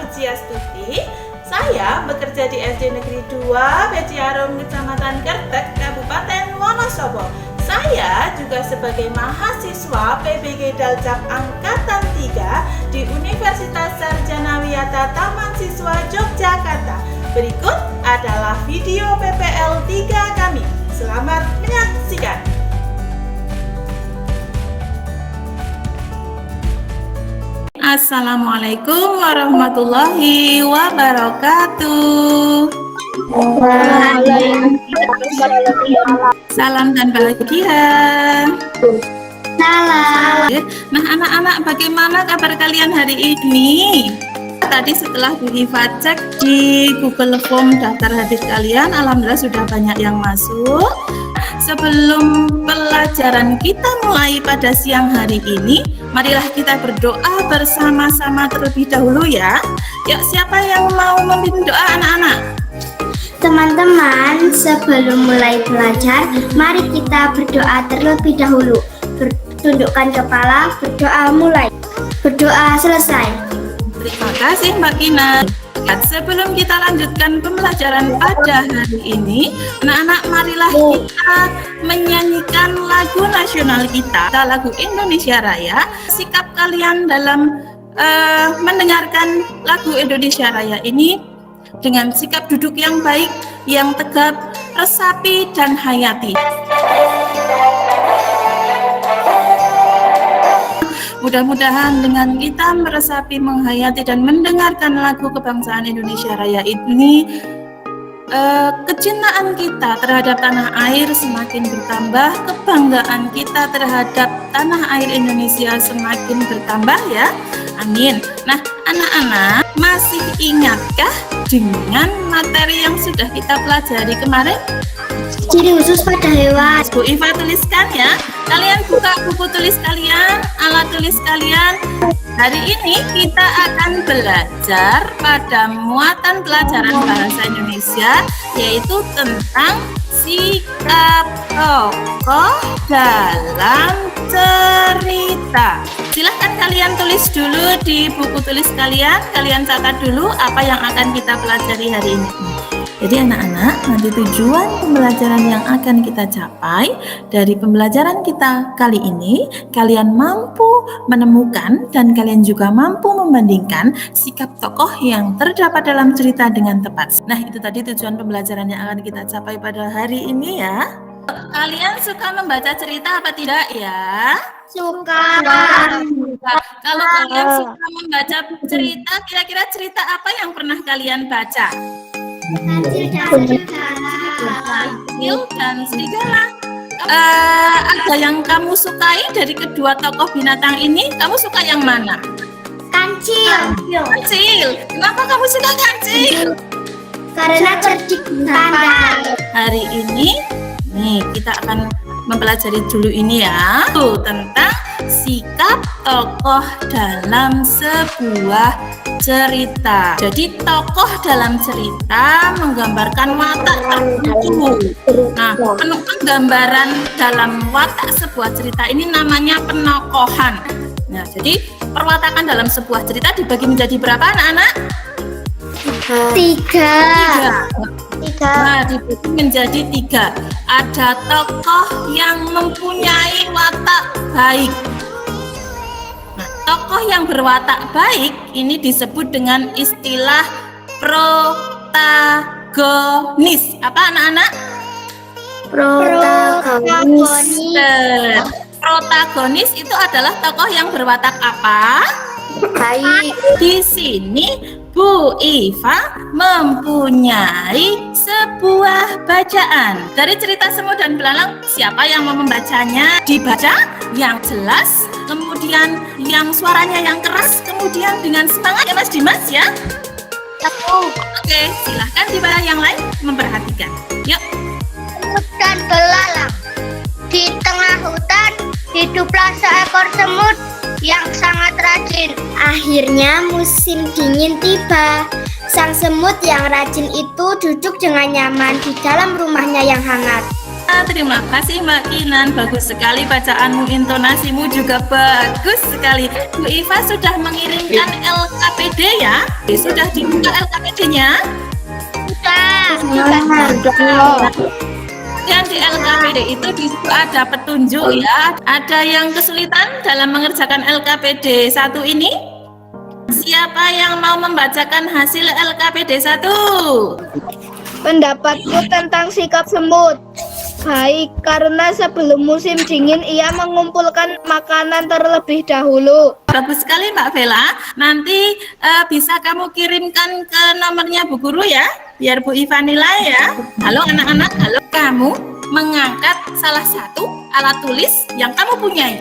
Pujiastuti. Saya bekerja di SD Negeri 2 Beciarum, Kecamatan Kertek, Kabupaten Wonosobo. Saya juga sebagai mahasiswa PBG Daljak Angkatan 3 di Universitas Sarjana Wiyata Taman Siswa Yogyakarta. Berikut adalah video PPL 3 kami. Selamat menyaksikan. Assalamualaikum warahmatullahi wabarakatuh. Salam dan bahagia. Salam. Nah anak-anak, bagaimana kabar kalian hari ini? Tadi setelah Bu Hifa cek di Google Form daftar hadir kalian, alhamdulillah sudah banyak yang masuk. Sebelum pelajaran kita mulai pada siang hari ini, marilah kita berdoa bersama-sama terlebih dahulu ya. Yuk, siapa yang mau memimpin doa anak-anak? Teman-teman, sebelum mulai belajar, mari kita berdoa terlebih dahulu. Tundukkan kepala, berdoa mulai. Berdoa selesai. Terima kasih Mbak Kina. Sebelum kita lanjutkan pembelajaran pada hari ini, anak-anak marilah kita menyanyikan lagu nasional kita, lagu Indonesia Raya. Sikap kalian dalam mendengarkan lagu Indonesia Raya ini dengan sikap duduk yang baik, yang tegap, resapi, dan hayati. Mudah-mudahan dengan kita meresapi, menghayati, dan mendengarkan lagu kebangsaan Indonesia Raya ini, kecintaan kita terhadap tanah air semakin bertambah, kebanggaan kita terhadap tanah air Indonesia semakin bertambah ya. Amin. Nah, anak-anak masih ingatkah dengan materi yang sudah kita pelajari kemarin? Ciri khusus pada hewan. Bu Iva tuliskan ya. Kalian buka buku tulis kalian, alat tulis kalian. Hari ini kita akan belajar pada muatan pelajaran bahasa Indonesia, yaitu tentang sikap tokoh dalam cerita. Silahkan kalian tulis dulu di buku tulis kalian. Kalian catat dulu apa yang akan kita pelajari hari ini. Jadi anak-anak, nanti tujuan pembelajaran yang akan kita capai dari pembelajaran kita kali ini, kalian mampu menemukan dan kalian juga mampu membandingkan sikap tokoh yang terdapat dalam cerita dengan tepat. Nah, itu tadi tujuan pembelajaran yang akan kita capai pada hari ini ya. Kalian suka membaca cerita apa tidak ya? Suka. Kalau kalian suka membaca cerita, kira-kira cerita apa yang pernah kalian baca? Kancil dan serigala. Ada yang kamu sukai dari kedua tokoh binatang ini? Kamu suka yang mana? Kancil. Kancil. Kenapa kamu suka kancil? Karena cerdik pandai. Hari ini nih kita akan mempelajari dulu ini ya, tentang sikap tokoh dalam sebuah cerita. Jadi tokoh dalam cerita menggambarkan watak tertentu. Nah, penggambaran dalam watak sebuah cerita ini namanya penokohan. Nah, jadi perwatakan dalam sebuah cerita dibagi menjadi berapa anak-anak? Tiga. Nah, dibagi menjadi 3. Ada tokoh yang mempunyai watak baik. Nah, tokoh yang berwatak baik ini disebut dengan istilah protagonis. Apa anak-anak? Protagonis. Protagonis itu adalah tokoh yang berwatak apa? Baik. Di sini Bu Iva mempunyai sebuah bacaan. Dari cerita Semut dan Belalang, siapa yang mau membacanya? Dibaca yang jelas, kemudian yang suaranya yang keras, kemudian dengan semangat ya Mas Dimas ya. Oke, silahkan dibaca yang lain memperhatikan. Yuk. Semut dan belalang. Di tengah hutan hiduplah seekor semut yang sangat rajin. Akhirnya musim dingin tiba. Sang semut yang rajin itu duduk dengan nyaman di dalam rumahnya yang hangat. Terima kasih Mbak Kinan, bagus sekali bacaanmu, intonasimu juga bagus sekali. Bu Iva sudah mengirimkan LKPD ya? Sudah dibuka LKPD-nya? Sudah. Dan di LKPD itu di situ ada petunjuk ya. Ada yang kesulitan dalam mengerjakan LKPD 1 ini? Siapa yang mau membacakan hasil LKPD 1? Pendapatku tentang sikap semut. Baik, karena sebelum musim dingin ia mengumpulkan makanan terlebih dahulu. Bagus sekali Mbak Vela. Nanti bisa kamu kirimkan ke nomornya Bu Guru ya, biar Bu Iva nilai ya. Halo anak-anak, halo. Kamu mengangkat salah satu alat tulis yang kamu punyai.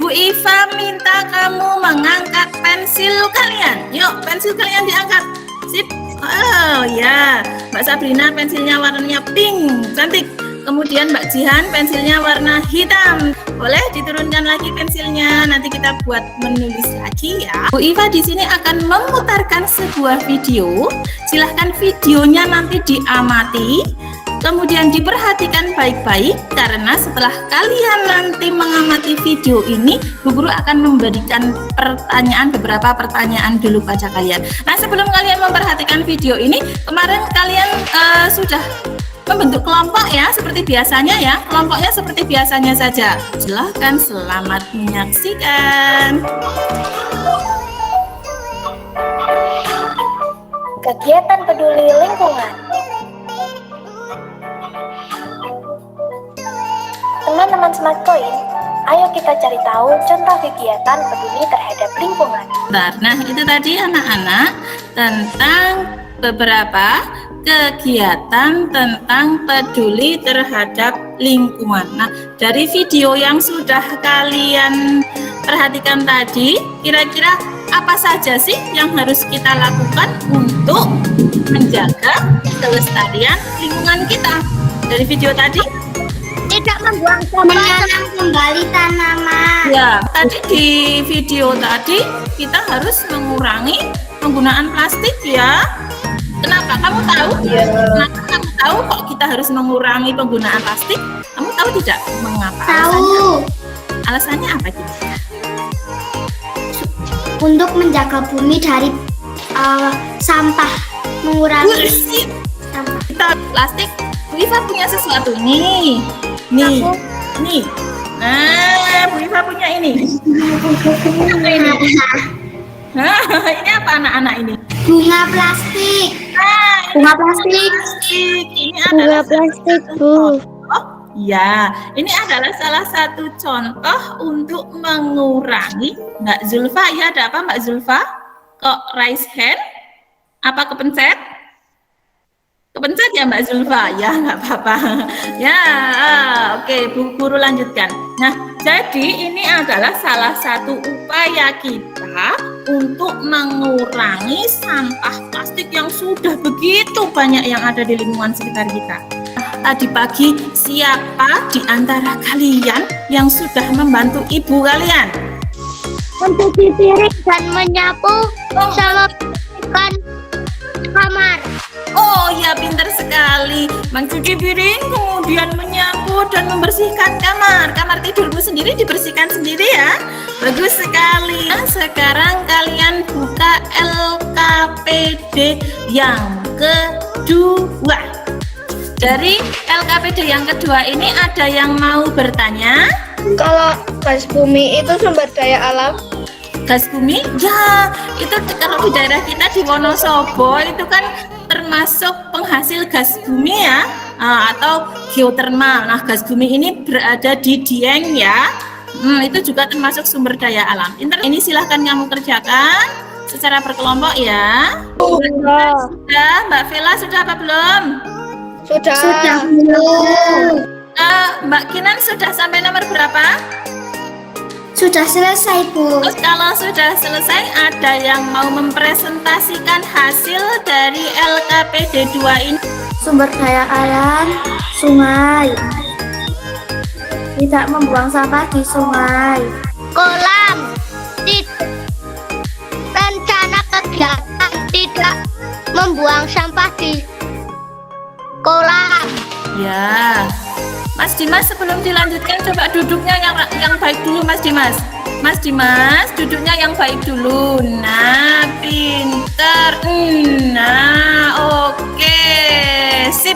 Bu Iva minta kamu mengangkat pensil kalian. Yuk, pensil kalian diangkat. Sip. Oh ya, Mbak Sabrina pensilnya warnanya pink, cantik. Kemudian Mbak Jihan pensilnya warna hitam. Boleh diturunkan lagi pensilnya. Nanti kita buat menulis lagi ya. Bu Iva di sini akan memutarkan sebuah video. Silahkan videonya nanti diamati. Kemudian diperhatikan baik-baik, karena setelah kalian nanti mengamati video ini, Bu Guru akan memberikan beberapa pertanyaan dulu pada kalian. Nah, sebelum kalian memperhatikan video ini, kemarin kalian sudah membentuk kelompok ya, seperti biasanya ya. Kelompoknya seperti biasanya saja. Silahkan, selamat menyaksikan. Kegiatan peduli lingkungan. Teman-teman Smart Point, ayo kita cari tahu contoh kegiatan peduli terhadap lingkungan. Nah, itu tadi anak-anak tentang beberapa kegiatan tentang peduli terhadap lingkungan. Nah, dari video yang sudah kalian perhatikan tadi, kira-kira apa saja sih yang harus kita lakukan untuk menjaga kelestarian lingkungan kita? Dari video tadi? Tidak membuang sampah. Menanam kembali tanaman. Ya, tadi di video tadi kita harus mengurangi penggunaan plastik ya. Kenapa? Kamu tahu? Kenapa kamu tahu kok kita harus mengurangi penggunaan plastik? Kamu tahu tidak mengapa? Tahu. Alasannya apa gitu? Untuk menjaga bumi dari sampah, mengurangi Bersih. sampah. Kita plastik. Bu Iva punya sesuatu nih. Nih. Nah, Bu Iva punya ini. Apa ini? Nah, ini apa anak-anak ini? Bunga plastik. Nah, Bunga plastik. Ini adalah plastik, Bu. Ya, ini adalah salah satu contoh untuk mengurangi. Mbak Zulfa, ya ada apa Mbak Zulfa? Kok raise hand? Apa kepencet? Kepencet ya Mbak Zulfa? Ya, nggak apa-apa. Ya, oke, Bu Guru lanjutkan. Nah, jadi ini adalah salah satu upaya kita untuk mengurangi sampah plastik yang sudah begitu banyak yang ada di lingkungan sekitar kita. Tadi pagi, siapa di antara kalian yang sudah membantu ibu kalian? Mencuci piring dan menyapu sama membersihkan kamar. Oh ya, pintar sekali. Mencuci piring, kemudian menyapu dan membersihkan kamar. Kamar tidurmu sendiri dibersihkan sendiri ya. Bagus sekali. Nah, sekarang kalian buka LKPD yang kedua. Dari LKPD yang kedua ini ada yang mau bertanya? Kalau gas bumi itu sumber daya alam. Gas bumi? Ya, itu kalau di daerah kita di Wonosobo itu kan termasuk penghasil gas bumi ya, atau geotermal. Nah, gas bumi ini berada di Dieng ya. Itu juga termasuk sumber daya alam. Ini silahkan kamu kerjakan secara berkelompok ya. Sudah, Mbak Vela sudah apa belum? Sudah. belum. Mbak Kinan sudah sampai nomor berapa? Sudah selesai, Bu. Terus kalau sudah selesai, ada yang mau mempresentasikan hasil dari LKPD 2 ini? Sumber daya alam, sungai. Tidak membuang sampah di sungai. Kolam. Rencana kegiatan tidak membuang sampah di kolam. Ya. Mas Dimas, sebelum dilanjutkan coba duduknya yang baik dulu Mas Dimas. Mas Dimas, duduknya yang baik dulu. Nah, pinter. Nah, oke. Sip.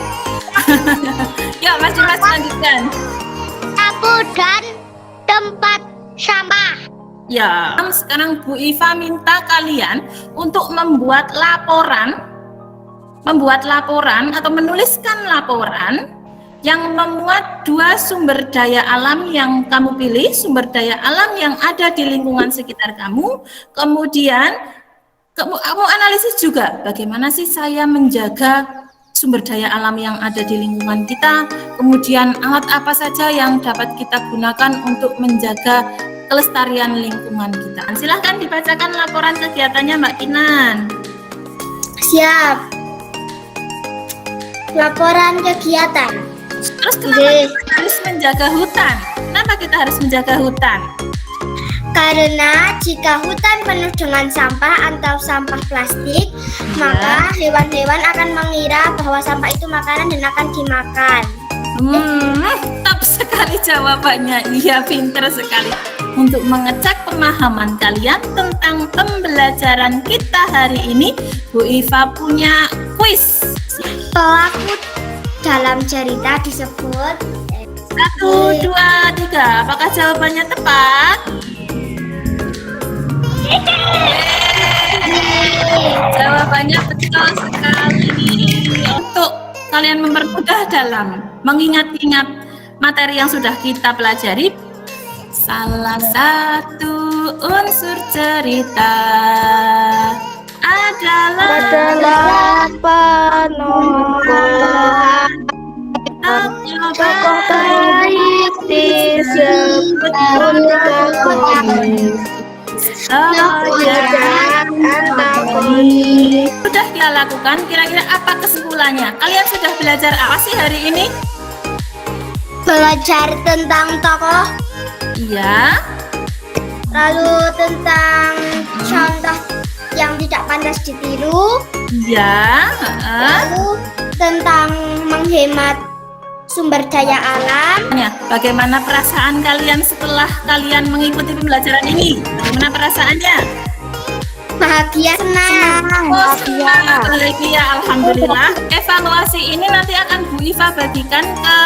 Yuk Mas Dimas lanjutkan. Sapu dan tempat sampah. Ya, sekarang Bu Iva minta kalian untuk membuat laporan atau menuliskan laporan yang memuat 2 sumber daya alam yang kamu pilih, sumber daya alam yang ada di lingkungan sekitar kamu. Kemudian kamu analisis juga bagaimana sih saya menjaga sumber daya alam yang ada di lingkungan kita, kemudian alat apa saja yang dapat kita gunakan untuk menjaga kelestarian lingkungan kita. Silahkan dibacakan laporan kegiatannya Mbak Kinan. Siap. Laporan kegiatan. Terus kenapa kita harus menjaga hutan? Kenapa kita harus menjaga hutan? Karena jika hutan penuh dengan sampah atau sampah plastik, maka hewan-hewan akan mengira bahwa sampah itu makanan dan akan dimakan. Top sekali jawabannya. Iya, pinter sekali. Untuk mengecek pemahaman kalian tentang pembelajaran kita hari ini, Bu Iva punya kuis. Pelaku dalam cerita disebut 1, 2, 3. Apakah jawabannya tepat? Jawabannya betul sekali. Untuk kalian mempermudah dalam mengingat-ingat materi yang sudah kita pelajari, salah satu unsur cerita adalah penopang tokoh baik disebut protagonis. Sudah dia lakukan, kira-kira apa kesimpulannya? Kalian sudah belajar apa sih hari ini? belajar tentang tokoh, Iya. lalu tentang contoh yang tidak pantas ditiru, Iya. lalu tentang menghemat sumber daya alam. Bagaimana perasaan kalian setelah kalian mengikuti pembelajaran ini? Bagaimana perasaannya? Bahagia, senang. Oh, senang, bahagia, alhamdulillah. Evaluasi ini nanti akan Bu Iva bagikan ke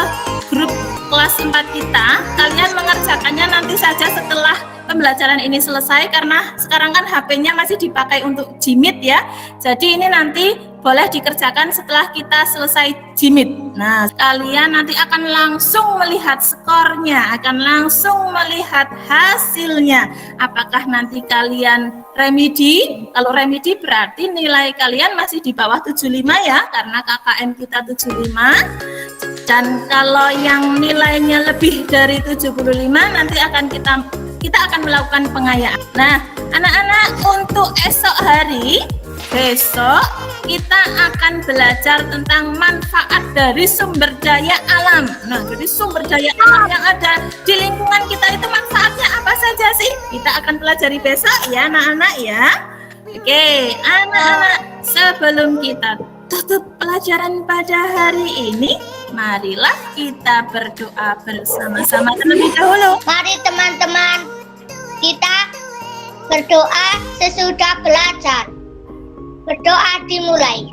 grup kelas 4 kita. Kalian mengerjakannya nanti saja setelah pembelajaran ini selesai, karena sekarang kan HP-nya masih dipakai untuk Jimit ya. Jadi ini nanti boleh dikerjakan setelah kita selesai Jimit. Nah, kalian nanti akan langsung melihat skornya, akan langsung melihat hasilnya. Apakah nanti kalian remedi? Kalau remedi berarti nilai kalian masih di bawah 75 ya, karena KKM kita 75. Dan kalau yang nilainya lebih dari 75 nanti akan kita akan melakukan pengayaan. Nah, anak-anak, untuk esok hari, besok kita akan belajar tentang manfaat dari sumber daya alam. Nah, jadi sumber daya alam yang ada di lingkungan kita itu manfaatnya apa saja sih? Kita akan pelajari besok ya, anak-anak ya. Oke, anak-anak, sebelum kita tutup pelajaran pada hari ini, marilah kita berdoa bersama-sama terlebih dahulu. Mari teman-teman, kita berdoa sesudah belajar. Berdoa dimulai.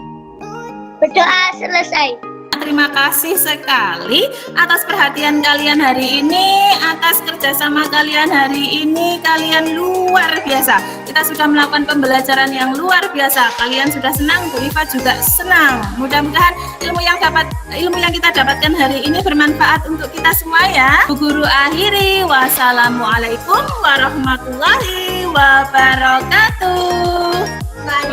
Berdoa selesai. Terima kasih sekali atas perhatian kalian hari ini, atas kerjasama kalian hari ini. Kalian luar biasa. Kita sudah melakukan pembelajaran yang luar biasa. Kalian sudah senang, Bu Iva juga senang. Mudah-mudahan ilmu yang kita dapatkan hari ini bermanfaat untuk kita semua ya. Bu Guru akhiri, wassalamualaikum warahmatullahi wabarakatuh.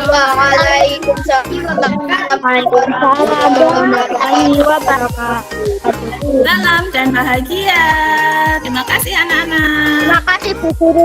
Waalaikumsalam warahmatullahi wabarakatuh. Salam dan bahagia. Terima kasih anak-anak. Terima kasih Bu Guru.